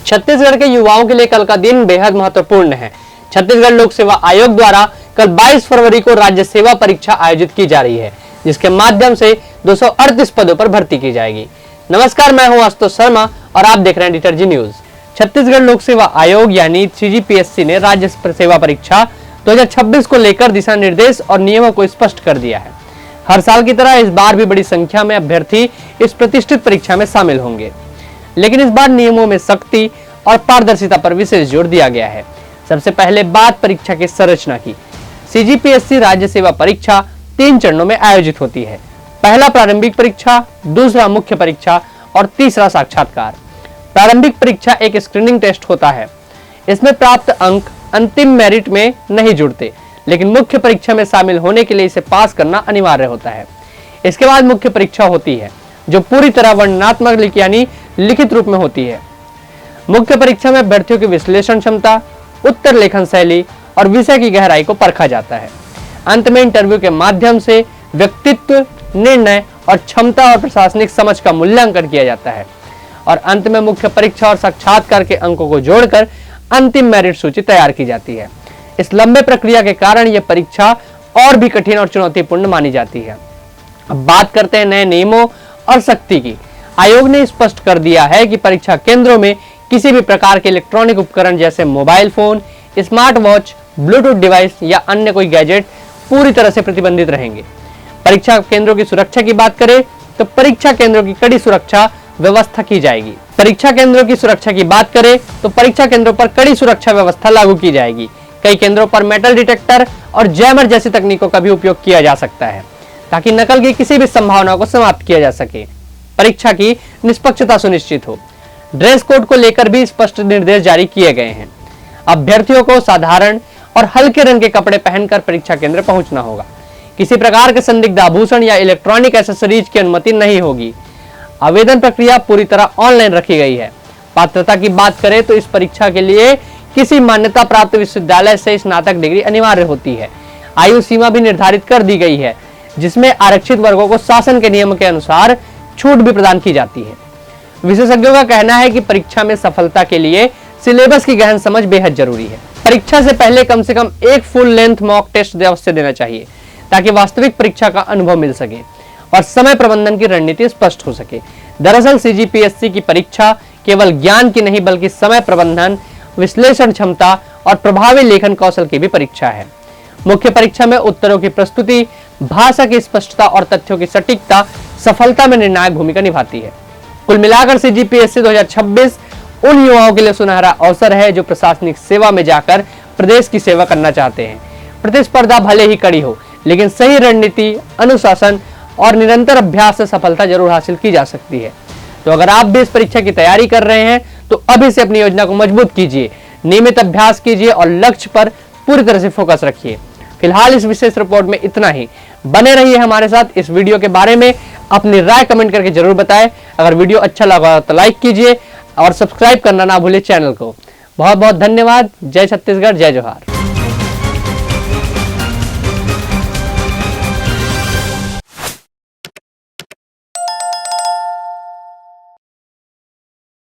छत्तीसगढ़ के युवाओं के लिए कल का दिन बेहद महत्वपूर्ण है। छत्तीसगढ़ लोक सेवा आयोग द्वारा कल 22 फरवरी को राज्य सेवा परीक्षा आयोजित की जा रही है, जिसके माध्यम से 238 पदों पर भर्ती की जाएगी। नमस्कार, मैं हूं आशुतोष शर्मा और आप देख रहे हैं डीटरजी न्यूज। छत्तीसगढ़ लोक सेवा आयोग यानी CGPSC ने राज्य सेवा परीक्षा 2026 को लेकर दिशा निर्देश और नियमों को स्पष्ट कर दिया है। हर साल की तरह इस बार भी बड़ी संख्या में अभ्यर्थी इस प्रतिष्ठित परीक्षा में शामिल होंगे, लेकिन इस बार नियमों में सख्ती और पारदर्शिता पर विशेष जोर दिया गया है। सबसे पहले बात परीक्षा की संरचना की। CGPSC राज्य सेवा परीक्षा 3 चरणों में आयोजित होती है। पहला प्रारंभिक परीक्षा, दूसरा मुख्य परीक्षा और तीसरा साक्षात्कार। प्रारंभिक परीक्षा एक स्क्रीनिंग टेस्ट होता है। इसमें प्राप्त अंक अंतिम मेरिट में नहीं जुड़ते, लेकिन मुख्य परीक्षा में शामिल होने के लिए इसे पास करना अनिवार्य होता है। इसके बाद मुख्य परीक्षा होती है, जो पूरी तरह वर्णनात्मक यानी लिखित रूप में होती है। मुख्य परीक्षा में अभ्यर्थियों की विश्लेषण क्षमता, उत्तर लेखन शैली और विषय की गहराई को परखा जाता है। अंत में इंटरव्यू के माध्यम से व्यक्तित्व, निर्णय और क्षमता और प्रशासनिक समझ का मूल्यांकन किया जाता है और अंत में मुख्य परीक्षा और साक्षात्कार के अंकों को जोड़कर अंतिम मेरिट सूची तैयार की जाती है। इस लंबे प्रक्रिया के कारण यह परीक्षा और भी कठिन और चुनौतीपूर्ण मानी जाती है। अब बात करते हैं नए नियमों और सख्ती की। आयोग ने स्पष्ट कर दिया है कि परीक्षा केंद्रों में किसी भी प्रकार के इलेक्ट्रॉनिक उपकरण जैसे mobile phone, smart watch, Bluetooth device या अन्य कोई गैजेट पूरी तरह से प्रतिबंधित रहेंगे। परीक्षा केंद्रों की सुरक्षा की बात करें तो परीक्षा केंद्रों की कड़ी सुरक्षा व्यवस्था की जाएगी। परीक्षा केंद्रों की सुरक्षा की बात करें तो परीक्षा केंद्रों पर कड़ी सुरक्षा व्यवस्था लागू की जाएगी। कई केंद्रों पर मेटल डिटेक्टर और जैमर जैसी तकनीकों का भी उपयोग किया जा सकता है, ताकि नकल की किसी भी संभावना को समाप्त किया जा सके। परीक्षा की निष्पक्षता सुनिश्चित हो। ड्रेस कोड को लेकर भी स्पष्ट निर्देश जारी किए गए हैं। अभ्यर्थियों को साधारण और हल्के रंग के कपड़े पहनकर परीक्षा केंद्र पहुंचना होगा। किसी प्रकार के संदिग्ध आभूषण या इलेक्ट्रॉनिक एसेसरीज की अनुमति नहीं होगी। आवेदन प्रक्रिया पूरी तरह ऑनलाइन रखी गई है। पात्रता की बात करें तो इस परीक्षा के लिए किसी मान्यता प्राप्त विश्वविद्यालय से स्नातक डिग्री अनिवार्य होती है। आयु सीमा भी निर्धारित कर दी गई है, जिसमें आरक्षित वर्गों को शासन के नियम के अनुसार छूट भी प्रदान की जाती है। विशेषज्ञों का कहना है कि परीक्षा में सफलता के लिए सिलेबस की गहन समझ बेहद जरूरी है। परीक्षा से पहले कम से कम एक फुल लेंथ मॉक टेस्ट अवश्य देना चाहिए, ताकि वास्तविक परीक्षा का अनुभव मिल सके और समय प्रबंधन की रणनीति स्पष्ट हो सके। दरअसल CGPSC की परीक्षा केवल ज्ञान की नहीं, बल्कि समय प्रबंधन, विश्लेषण क्षमता और प्रभावी लेखन कौशल की भी परीक्षा है। मुख्य परीक्षा में उत्तरों की प्रस्तुति, भाषा की स्पष्टता और तथ्यों की सटीकता सफलता में निर्णायक भूमिका निभाती है। कुल मिलाकर CGPSC 2026 उन युवाओं के लिए सुनहरा अवसर है जो प्रशासनिक सेवा में जाकर प्रदेश की सेवा करना चाहते हैं। प्रतिस्पर्धा भले ही कड़ी हो, लेकिन सही रणनीति, अनुशासन और निरंतर अभ्यास से सफलता जरूर हासिल की जा सकती है। तो अगर आप भी इस परीक्षा की तैयारी कर रहे हैं तो अभी से अपनी योजना को मजबूत कीजिए, नियमित अभ्यास कीजिए और लक्ष्य पर पूरी तरह से फोकस रखिए। फिलहाल इस विशेष रिपोर्ट में इतना ही। बने रहिए हमारे साथ। इस वीडियो के बारे में अपनी राय कमेंट करके जरूर बताएं। अगर वीडियो अच्छा लगा तो लाइक कीजिए और सब्सक्राइब करना ना भूलिए चैनल को। बहुत बहुत धन्यवाद। जय छत्तीसगढ़, जय जोहार।